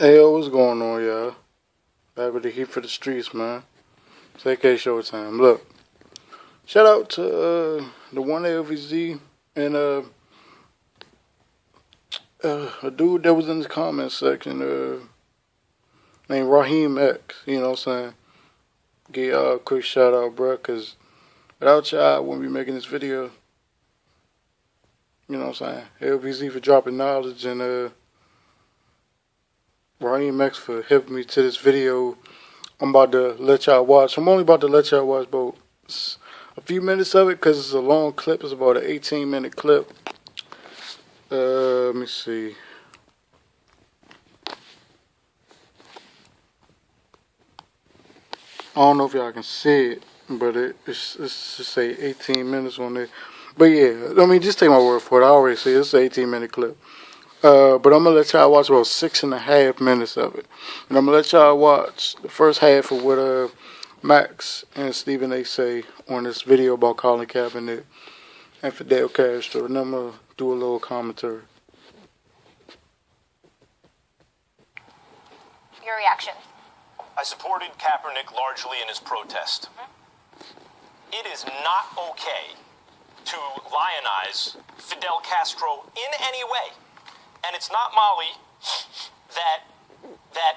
Hey, yo, what's going on, y'all? Back with the heat for the streets, man. It's AK Showtime. Look, shout out to the one LVZ and a dude that was in the comment section named Raheem X. You know what I'm saying? Give y'all a quick shout out, bro, because without y'all, I wouldn't be making this video. You know what I'm saying? LVZ for dropping knowledge and Raheem X for helping me to this video. I'm about to let y'all watch. I'm only about to let y'all watch about a few minutes of it because it's a long clip. It's about an 18-minute clip. Let me see. I don't know if y'all can see it, but it's just say 18 minutes on there. But yeah, I mean, just take my word for it. I already see it's an 18-minute clip. But I'm going to let y'all watch about 6.5 minutes of it. And I'm going to let y'all watch the first half of what Max and Stephen A. say on this video about Colin Kaepernick and Fidel Castro. And I'm going to do a little commentary. Your reaction? I supported Kaepernick largely in his protest. It is not okay to lionize Fidel Castro in any way. And it's not, Molly, that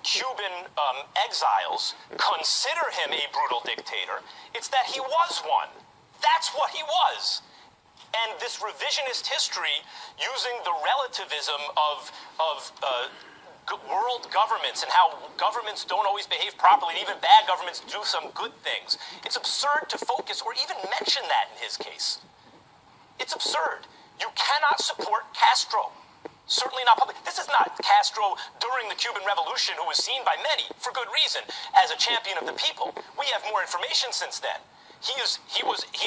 Cuban exiles consider him a brutal dictator. It's that he was one. That's what he was. And this revisionist history using the relativism of world governments and how governments don't always behave properly, and even bad governments do some good things. It's absurd to focus or even mention that in his case. It's absurd. You cannot support Castro. Certainly not public. This is not Castro during the Cuban Revolution, who was seen by many, for good reason, as a champion of the people. We have more information since then. He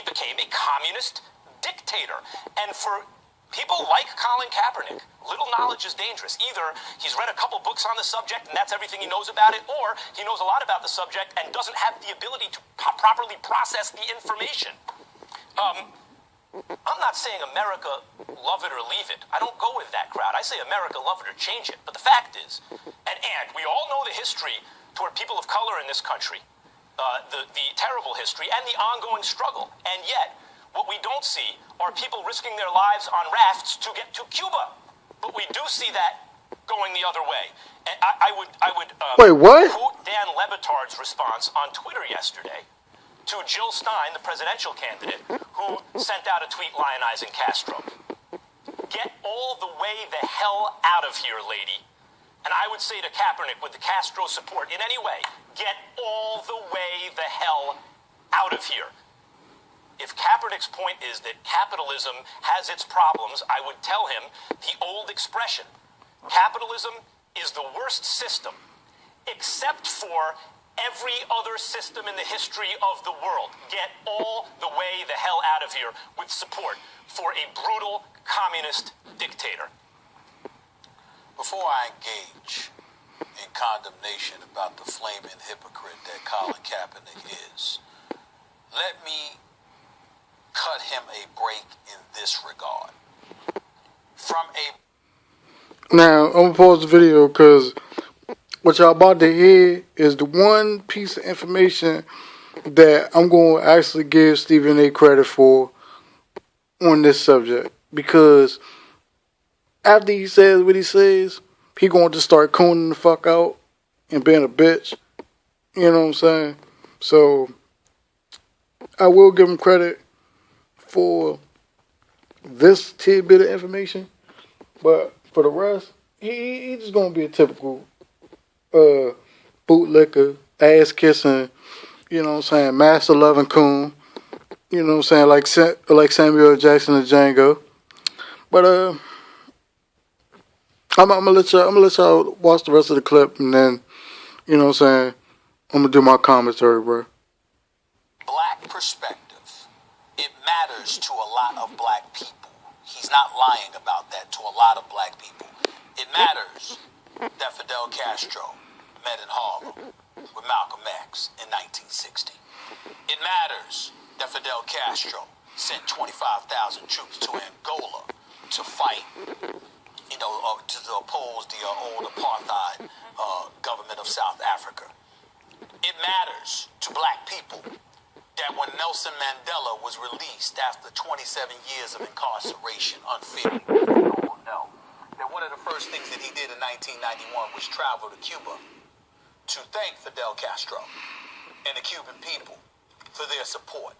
became a communist dictator. And for people like Colin Kaepernick, little knowledge is dangerous. Either he's read a couple books on the subject and that's everything he knows about it, or he knows a lot about the subject and doesn't have the ability to properly process the information. I'm not saying America love it or leave it. I don't go with that crowd. I say America love it or change it. But the fact is, and we all know the history toward people of color in this country, the terrible history and the ongoing struggle. And yet, what we don't see are people risking their lives on rafts to get to Cuba. But we do see that going the other way. And I would Wait, what? quote Dan Le Batard's response on Twitter yesterday to Jill Stein, the presidential candidate, who sent out a tweet lionizing Castro. Get all the way the hell out of here, lady. And I would say to Kaepernick, with the Castro support in any way, get all the way the hell out of here. If Kaepernick's point is that capitalism has its problems, I would tell him the old expression, capitalism is the worst system, except for every other system in the history of the world. Get all the way the hell out of here with support for a brutal communist dictator. Before I engage in condemnation about the flaming hypocrite that Colin Kaepernick is, let me cut him a break in this regard. Now, I'm going to pause the video because what y'all about to hear is the one piece of information that I'm going to actually give Stephen A. credit for on this subject. Because after he says what he says, he going to start cooning the fuck out and being a bitch. You know what I'm saying? So, I will give him credit for this tidbit of information. But for the rest, he just going to be a typical bootlicker, ass kissing, you know what I'm saying, master loving coon, you know what I'm saying, like Samuel Jackson and Django. But I'm gonna let y'all watch the rest of the clip, and then, you know what I'm saying, I'm gonna do my commentary, bro. Black perspective, it matters to a lot of black people. He's not lying about that to a lot of black people. It matters that Fidel Castro met in Harlem with Malcolm X in 1960. It matters that Fidel Castro sent 25,000 troops to Angola to fight to oppose the old apartheid government of South Africa. It matters to black people that when Nelson Mandela was released after 27 years of incarceration unfairly, we all know that one of the first things that he did in 1991 was travel to Cuba to thank Fidel Castro and the Cuban people for their support.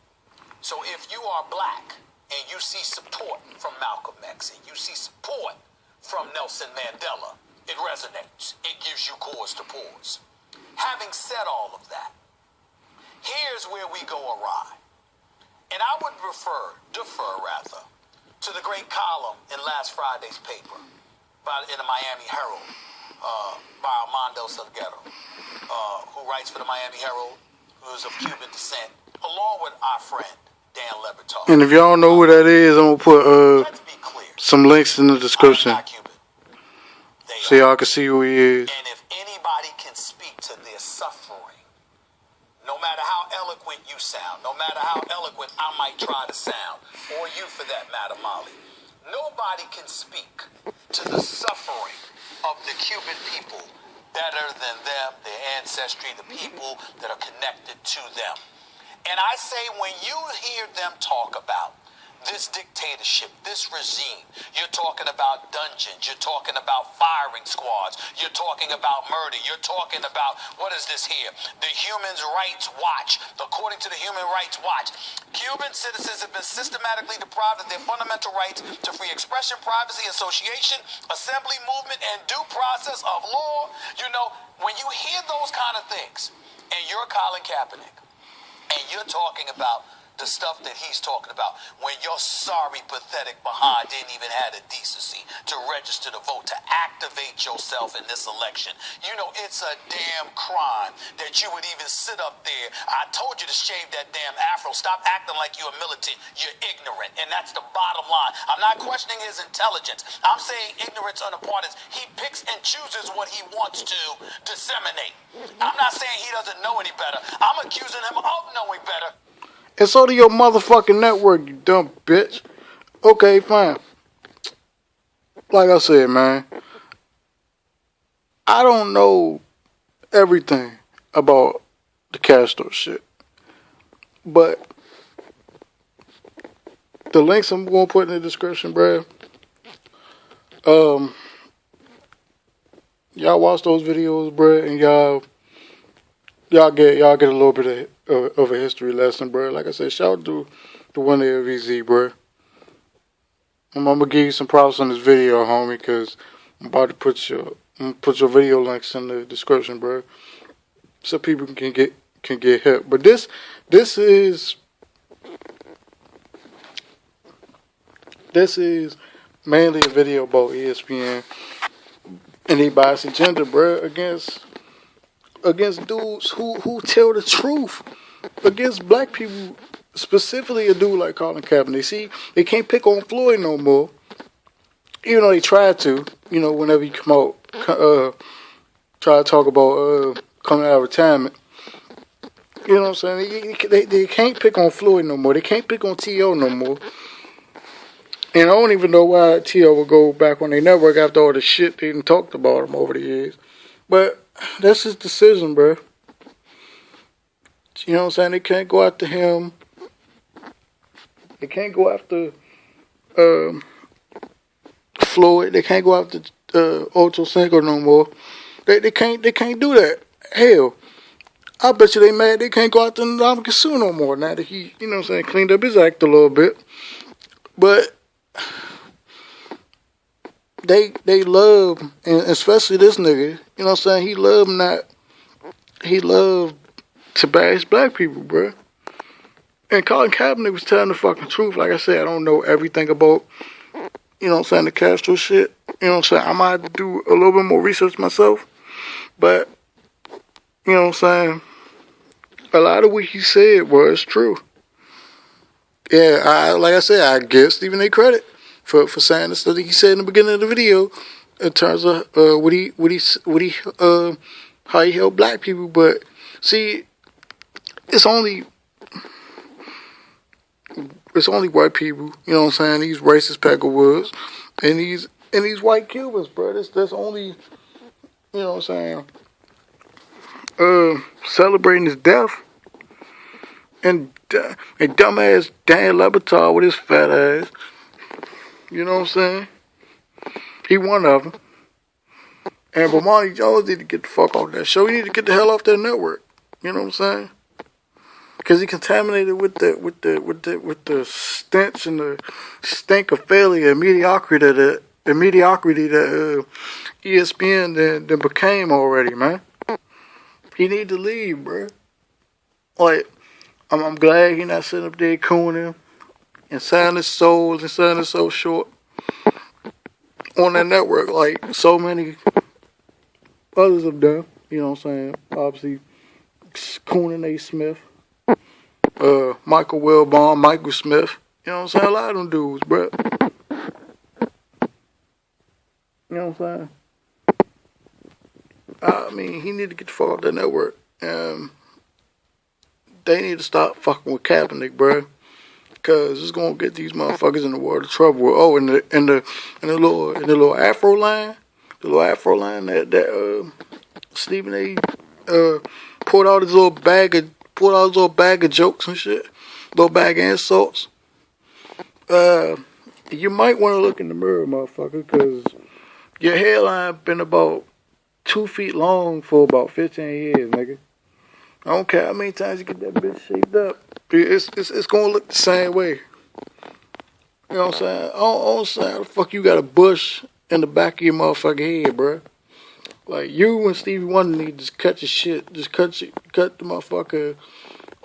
So if you are black and you see support from Malcolm X and you see support from Nelson Mandela, it resonates. It gives you cause to pause. Having said all of that, here's where we go awry. And I would defer to the great column in last Friday's paper in the Miami Herald by Armando Salguero, who writes for the Miami Herald, who is of Cuban descent, along with our friend Dan Lebertard. And if y'all know who that is, I'm gonna put Let's be clear. some links in the description I'm not Cuban. so y'all can see who he is. And if anybody can speak to their suffering, no matter how eloquent you sound, no matter how eloquent I might try to sound, or you for that matter, Molly, nobody can speak to the suffering of the Cuban people better than them, their ancestry, the people that are connected to them. And I say when you hear them talk about this dictatorship, this regime, you're talking about dungeons, you're talking about firing squads, you're talking about murder, you're talking about, what is this here? The Human Rights Watch. According to the Human Rights Watch, Cuban citizens have been systematically deprived of their fundamental rights to free expression, privacy, association, assembly, movement, and due process of law. You know, when you hear those kind of things, and you're Colin Kaepernick, and you're talking about the stuff that he's talking about, when your sorry, pathetic behind didn't even have the decency to register to vote, to activate yourself in this election. You know, it's a damn crime that you would even sit up there. I told you to shave that damn afro. Stop acting like you're a militant. You're ignorant. And that's the bottom line. I'm not questioning his intelligence. I'm saying ignorance on the part is he picks and chooses what he wants to disseminate. I'm not saying he doesn't know any better. I'm accusing him of knowing better. And so do your motherfucking network, you dumb bitch. Okay, fine. Like I said, man, I don't know everything about the Castro shit. But the links I'm going to put in the description, bruh. Y'all watch those videos, bruh, and y'all get a little bit of a history lesson, bro. Like I said, shout out to the one there, VZ, bro. I'm gonna give you some props on this video, homie, because I'm about to put your video links in the description, bro, so people can get hip. But this is mainly a video about ESPN and their biased agenda, bro, against dudes who tell the truth, against black people, specifically a dude like Colin Kaepernick. See, they can't pick on Floyd no more, even though they tried to. You know, whenever you come out, try to talk about coming out of retirement. You know what I'm saying? They can't pick on Floyd no more. They can't pick on T.O. no more. And I don't even know why T.O. would go back on their network after all the shit they done talked about him over the years. But that's his decision, bro. You know what I'm saying? They can't go after him. They can't go after Floyd. They can't go after Ocho Cinco no more. They can't do that. Hell, I bet you they mad they can't go after Ndamukong Suh no more now that he, you know what I'm saying, cleaned up his act a little bit. But they love, and especially this nigga, you know what I'm saying, he loved to bash black people, bro. And Colin Kaepernick was telling the fucking truth. Like I said, I don't know everything about, you know what I'm saying, the Castro shit. You know what I'm saying, I might have to do a little bit more research myself. But, you know what I'm saying, a lot of what he said was true. Yeah, like I said, I give Stephen A. credit for saying the stuff that he said in the beginning of the video in terms of how he helped black people. But see, it's only white people, you know what I'm saying, these racist pack of wolves, and these And these white Cubans, bro. That's only, you know what I'm saying, celebrating his death. And dumbass Dan Lebatard with his fat ass. You know what I'm saying? He one of them. And Bomani Jones need to get the fuck off that show. He need to get the hell off that network. You know what I'm saying? Because he contaminated with the stench and the stink of failure and mediocrity that ESPN then became already, man. He need to leave, bro. Like, I'm glad he not sitting up there cooning and selling his souls and selling his soul short on that network like so many others have done. You know what I'm saying? Obviously, Coonan A. Smith, Michael Wilbon, Michael Smith. You know what I'm saying? A lot of them dudes, bro. You know what I'm saying? I mean, he need to get the fuck off that network. They need to stop fucking with Kaepernick, bro. Cause it's gonna get these motherfuckers in the world of trouble. Oh, in the little Afro line, that Stephen A. Pulled out his little bag of jokes and shit, little bag of insults. You might want to look in the mirror, motherfucker, cause your hairline been about 2 feet long for about 15 years, nigga. I don't care how many times you get that bitch shaped up. It's gonna look the same way. You know what I'm saying? I don't say how the fuck you got a bush in the back of your motherfucking head, bro. Like, you and Stevie Wonder need to just cut your shit. Just cut the motherfucker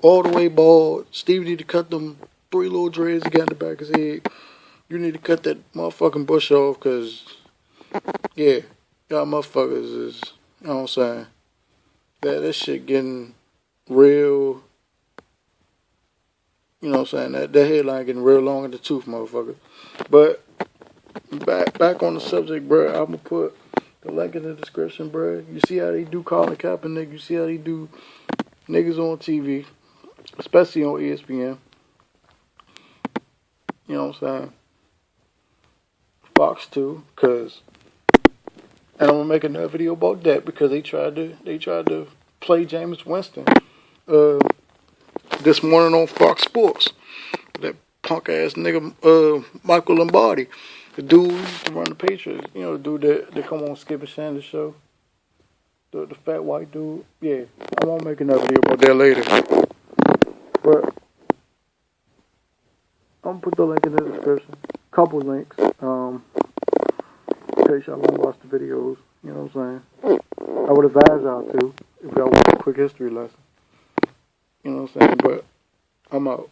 all the way bald. Stevie need to cut them 3 little dreads he got in the back of his head. You need to cut that motherfucking bush off, cause, yeah, y'all motherfuckers is, you know what I'm saying? That shit getting real, you know what I'm saying? That headline getting real long in the tooth, motherfucker. But back on the subject, bro. I'm gonna put the link in the description, bro. You see how they do Colin Kaepernick. You see how they do niggas on TV, especially on ESPN. You know what I'm saying? Fox too, cause, and I'm gonna make another video about that because they tried to play Jameis Winston this morning on Fox Sports. That punk ass nigga Michael Lombardi, the dude who used to run the Patriots, you know, the dude that come on Skip and Shannon show, the fat white dude. Yeah, I'm gonna make another video about that later. But I'm gonna put the link in the description. Couple links. In case y'all wanna watch the videos, you know what I'm saying? I would advise y'all to if y'all want a quick history lesson. You know what I'm saying? But I'm out.